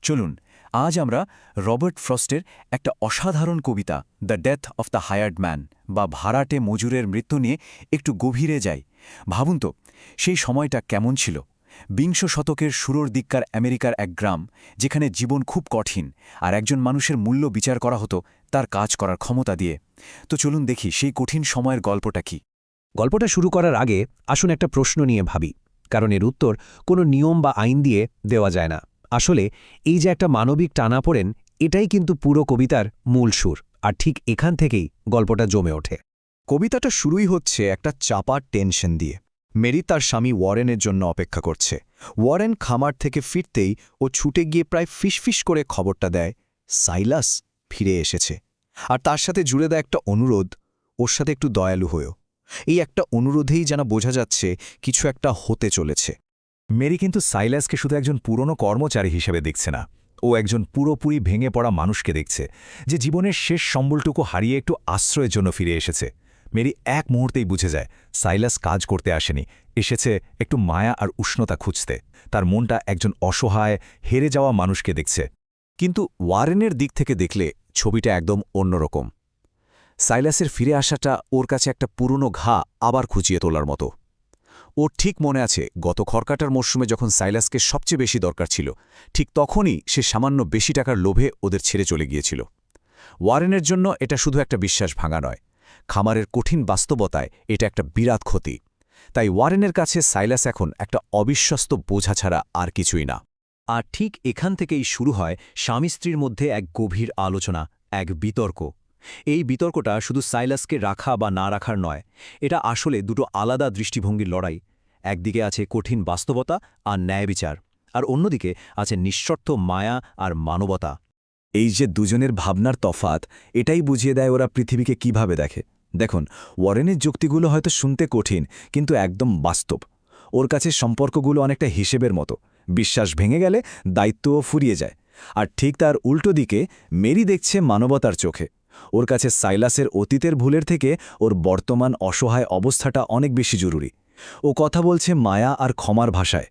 চলুন আজ আমরা রবার্ট ফ্রস্টের একটা অসাধারণ কবিতা the death of the hired man বা ভাড়াটে মজুরের মৃত্যু নিয়ে একটু গভীরে যাই। ভাবুন তো, সেই সময়টা কেমন ছিল। বিংশ শতকের শুরুর দিককার আমেরিকার এক গ্রাম, যেখানে জীবন খুব কঠিন আর একজন মানুষের মূল্য বিচার করা হতো তার কাজ করার ক্ষমতা দিয়ে। তো চলুন দেখি সেই কঠিন সময়ের গল্পটা কি। গল্পটা শুরু করার আগে আসুন একটা প্রশ্ন নিয়ে ভাবি, কারণ এর উত্তর কোনো নিয়ম বা আইন দিয়ে দেওয়া যায় না। আসলে এই যে একটা মানবিক টানাপোড়েন, এটাই কিন্তু পুরো কবিতার মূল সুর, আর ঠিক এখান থেকেই গল্পটা জমে ওঠে। কবিতাটা শুরুই হচ্ছে একটা চাপা টেনশন দিয়ে। মেরি তার স্বামী ওয়ারেনের জন্য অপেক্ষা করছে। ওয়ারেন খামার থেকে ফিরতেই ও ছুটে গিয়ে প্রায় ফিসফিস করে খবরটা দেয়, সাইলাস ফিরে এসেছে। আর তার সাথে জুড়ে দেয় একটা অনুরোধ, ওর সাথে একটু দয়ালু হয়েও। এই একটা অনুরোধেই যেন বোঝা যাচ্ছে কিছু একটা হতে চলেছে। মেরি কিন্তু সাইলাসকে শুধু একজন পুরনো কর্মচারী হিসেবে দেখছে না, ও একজন পুরোপুরি ভেঙে পড়া মানুষকে দেখছে, যে জীবনের শেষ সম্বলটুকু হারিয়ে একটু আশ্রয়ের জন্য ফিরে এসেছে। মেরি এক মুহূর্তেই বুঝে যায় সাইলাস কাজ করতে আসেনি, এসেছে একটু মায়া আর উষ্ণতা খুঁজতে। তার মনটা একজন অসহায়, হেরে যাওয়া মানুষকে দেখছে। কিন্তু ওয়ারেনের দিক থেকে দেখলে ছবিটা একদম অন্যরকম। সাইলাসের ফিরে আসাটা ওর কাছে একটা পুরনো ঘা আবার খুঁজিয়ে তোলার মতো। ওর ঠিক মনে আছে গত খড়কাটার মরশুমে যখন সাইলাসকে সবচেয়ে বেশি দরকার ছিল, ঠিক তখনই সে সামান্য বেশি টাকার লোভে ওদের ছেড়ে চলে গিয়েছিল। ওয়ারেনের জন্য এটা শুধু একটা বিশ্বাস ভাঙা নয়, খামারের কঠিন বাস্তবতায় এটা একটা বিরাট ক্ষতি। তাই ওয়ারেনের কাছে সাইলাস এখন একটা অবিশ্বস্ত বোঝা ছাড়া আর কিছুই না। আর ঠিক এখান থেকেই শুরু হয় স্বামী স্ত্রীর মধ্যে এক গভীর আলোচনা, এক বিতর্ক। এই বিতর্কটা শুধু সাইলাসকে রাখা বা না রাখার নয়, এটা আসলে দুটো আলাদা দৃষ্টিভঙ্গির লড়াই। একদিকে আছে কঠিন বাস্তবতা আর ন্যায়বিচার, আর অন্যদিকে আছে নিঃশর্ত মায়া আর মানবতা। এই যে দুজনের ভাবনার তফাত, এটাই বুঝিয়ে দেয় ওরা পৃথিবীকে কিভাবে দেখে। দেখুন, ওয়ারেনের যুক্তিগুলো হয়তো শুনতে কঠিন, কিন্তু একদম বাস্তব। ওর কাছে সম্পর্কগুলো অনেকটা হিসেবের মতো, বিশ্বাস ভেঙে গেলে দায়িত্বও ফুরিয়ে যায়। আর ঠিক তার উল্টো দিকে মেরি দেখছে মানবতার চোখে। ওর কাছে সাইলাসের অতীতের ভুলের থেকে ওর বর্তমান অসহায় অবস্থাটা অনেক বেশি জরুরি। ও কথা বলছে মায়া আর ক্ষমার ভাষায়।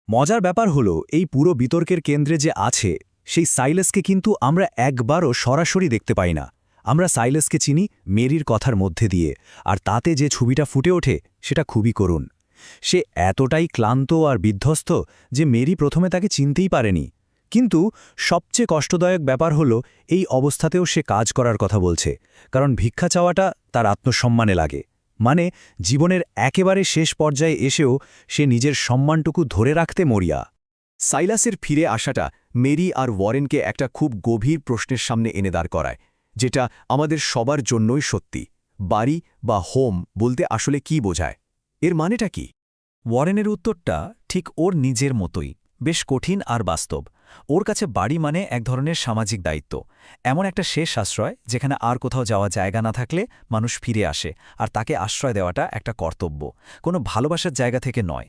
মজার ব্যাপার হলো, এই পুরো বিতর্কের কেন্দ্রে যে আছে, সেই সাইলাসকে কিন্তু আমরা একবারও সরাসরি দেখতে পাই না। আমরা সাইলাসকে চিনি মেরির কথার মধ্যে দিয়ে, আর তাতে যে ছবিটা ফুটে ওঠে সেটা খুবই করুণ। সে এতটাই ক্লান্ত আর বিধ্বস্ত যে মেরি প্রথমে তাকে চিনতেই পারেনি। কিন্তু সবচেয়ে কষ্টদায়ক ব্যাপার হলো, এই অবস্থাতেও সে কাজ করার কথা বলছে, কারণ ভিক্ষা চাওয়াটা তার আত্মসম্মানে লাগে। মানে জীবনের একেবারে শেষ পর্যায়ে এসেও সে নিজের সম্মানটুকু ধরে রাখতে মরিয়া। সাইলাসের ফিরে আসাটা মেরি আর ওয়ারেনকে একটা খুব গভীর প্রশ্নের সামনে এনে দাঁড় করায়, যেটা আমাদের সবার জন্যই সত্যি। বাড়ি বা হোম বলতে আসলে কি বোঝায়? এর মানেটা কি? ওয়ারেনের উত্তরটা ঠিক ওর নিজের মতোই, বেশ কঠিন আর বাস্তব। ওর কাছে বাড়ি মানে এক ধরনের সামাজিক দায়িত্ব, এমন একটা শেষ আশ্রয় যেখানে আর কোথাও যাওয়া জায়গা না থাকলে মানুষ ফিরে আসে, আর তাকে আশ্রয় দেওয়াটা একটা কর্তব্য, কোনো ভালোবাসার জায়গা থেকে নয়।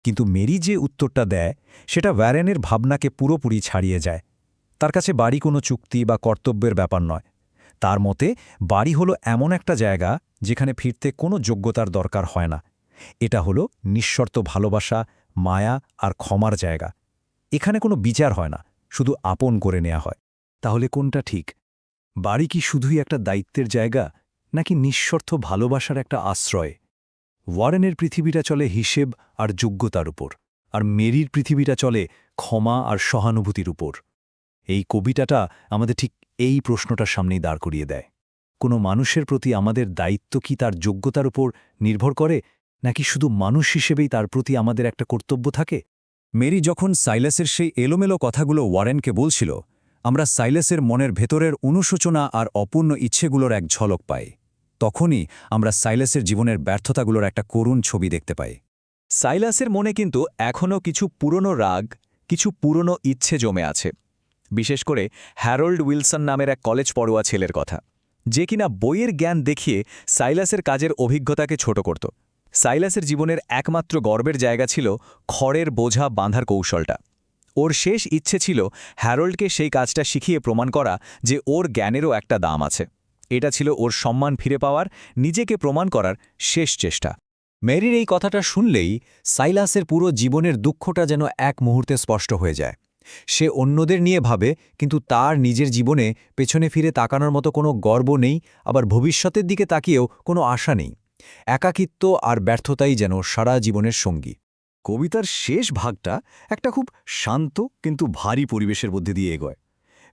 কিন্তু মেরি যে উত্তরটা দেয়, সেটা ওয়ারেনের ভাবনাকে পুরোপুরি ছাড়িয়ে যায়। তার কাছে বাড়ি কোনো চুক্তি বা কর্তব্যের ব্যাপার নয়। তার মতে বাড়ি হলো এমন একটা জায়গা যেখানে ফিরতে কোনো যোগ্যতার দরকার হয় না। এটা হলো নিঃশর্ত ভালোবাসা, মায়া আর ক্ষমার জায়গা। এখানে কোনো বিচার হয় না, শুধু আপন করে নেওয়া হয়। তাহলে কোনটা ঠিক? বাড়ি কি শুধুই একটা দায়িত্বের জায়গা, নাকি নিঃস্বার্থ ভালোবাসার একটা আশ্রয়? ওয়ারেনের পৃথিবীটা চলে হিসেব আর যোগ্যতার উপর, আর মেরির পৃথিবীটা চলে ক্ষমা আর সহানুভূতির উপর। এই কবিতাটা আমাদের ঠিক এই প্রশ্নটার সামনেই দাঁড় করিয়ে দেয়। কোনো মানুষের প্রতি আমাদের দায়িত্ব কি তার যোগ্যতার উপর নির্ভর করে, নাকি শুধু মানুষ হিসেবেই তার প্রতি আমাদের একটা কর্তব্য থাকে? মেরি যখন সাইলাসের সেই এলোমেলো কথাগুলো ওয়ারেনকে বলছিল, আমরা সাইলাসের মনের ভেতরের অনুশোচনা আর অপূর্ণ ইচ্ছেগুলোর এক ঝলক পাই। তখনই আমরা সাইলাসের জীবনের ব্যর্থতাগুলোর একটা করুণ ছবি দেখতে পাই। সাইলাসের মনে কিন্তু এখনও কিছু পুরনো রাগ, কিছু পুরনো ইচ্ছে জমে আছে। বিশেষ করে হ্যারোল্ড উইলসন নামের এক কলেজ পড়ুয়া ছেলের কথা, যে কিনা বইয়ের জ্ঞান দেখিয়ে সাইলাসের কাজের অভিজ্ঞতাকে ছোট করত। সাইলাসের জীবনের একমাত্র গর্বের জায়গা ছিল খড়ের বোঝা বাঁধার কৌশলটা। ওর শেষ ইচ্ছে ছিল হ্যারোল্ডকে সেই কাজটা শিখিয়ে প্রমাণ করা যে ওর জ্ঞানেরও একটা দাম আছে। এটা ছিল ওর সম্মান ফিরে পাওয়ার, নিজেকে প্রমাণ করার শেষ চেষ্টা। মেরির এই কথাটা শুনলেই সাইলাসের পুরো জীবনের দুঃখটা যেন এক মুহূর্তে স্পষ্ট হয়ে যায়। সে অন্যদের নিয়ে ভাবে, কিন্তু তার নিজের জীবনে পেছনে ফিরে তাকানোর মতো কোনো গর্ব নেই, আবার ভবিষ্যতের দিকে তাকিয়েও কোনো আশা নেই। একাকিত্ব আর ব্যর্থতাই যেন সারা জীবনের সঙ্গী। কবিতার শেষ ভাগটা একটা খুব শান্ত কিন্তু ভারী পরিবেশের মধ্যে দিয়ে এগোয়।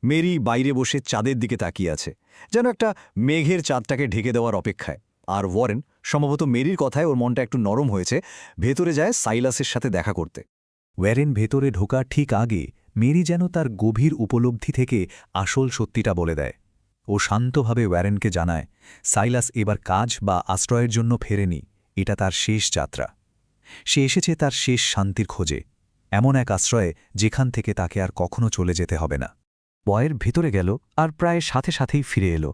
মেরি বাইরে বসে চাঁদের দিকে তাকিয়ে আছে, যেন একটা মেঘের চাঁদটাকে ঢেকে দেওয়ার অপেক্ষায়। আর ওয়ারেন, সম্ভবত মেরির কথায় ওর মনটা একটু নরম হয়েছে, ভেতরে যায় সাইলাসের সাথে দেখা করতে। ওয়ারেন ভেতরে ঢোকা ঠিক আগে মেরি যেন তার গভীর উপলব্ধি থেকে আসল সত্যিটা বলে দেয়। ও শান্তভাবে ওয়ারেনকে জানায়, সাইলাস এবার কাজ বা আশ্রয়ের জন্য ফেরেনি, এটা তার শেষ যাত্রা। সে এসেছে তার শেষ শান্তির খোঁজে, এমন এক আশ্রয়ে যেখান থেকে তাকে আর কখনো চলে যেতে হবে না। বয়ের ভেতরে গেল আর প্রায় সাথে সাথেই ফিরে এলো।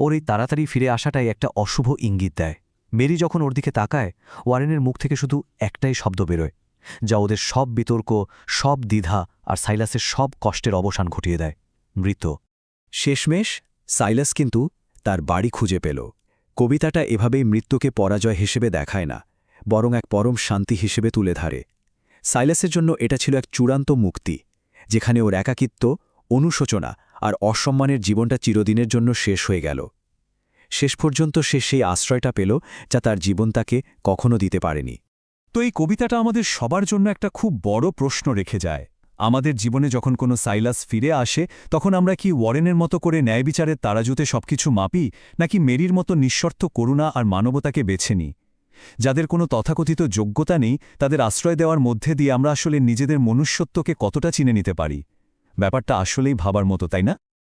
ওর এই তাড়াতাড়ি ফিরে আসাটাই একটা অশুভ ইঙ্গিত দেয়। মেরি যখন ওর দিকে তাকায়, ওয়ারেনের মুখ থেকে শুধু একটাই শব্দ বেরোয়, যা ওদের সব বিতর্ক, সব দ্বিধা আর সাইলাসের সব কষ্টের অবসান ঘটিয়ে দেয়: মৃত। শেষমেশ সাইলাস কিন্তু তার বাড়ি খুঁজে পেল। কবিতাটা এভাবেই মৃত্যুকে পরাজয় হিসেবে দেখায় না, বরং এক পরম শান্তি হিসেবে তুলে ধরে। সাইলাসের জন্য এটা ছিল এক চূড়ান্ত মুক্তি, যেখানে ওর একাকিত্ব, অনুশোচনা আর অসম্মানের জীবনটা চিরদিনের জন্য শেষ হয়ে গেল। শেষ পর্যন্ত সে সেই আশ্রয়টা পেল যা তার জীবন তাকে কখনো দিতে পারেনি। তো এই কবিতাটা আমাদের সবার জন্য একটা খুব বড় প্রশ্ন রেখে যায়। আমাদের জীবনে যখন কোনো সাইলাস ফিরে আসে, তখন আমরা কি ওয়ারেনের মতো করে ন্যায়বিচারের তারাজুতে সবকিছু মাপি, নাকি মেরির মতো নিঃস্বার্থ করুণা আর মানবতাকে বেছে নিই? যাদের কোনো তথাকথিত যোগ্যতা নেই, তাদের আশ্রয় দেওয়ার মধ্যে দিয়ে আমরা আসলে নিজেদের মনুষ্যত্বকে কতটা চিনে নিতে পারি? ব্যাপারটা আসলেই ভাবার মতো, তাই না?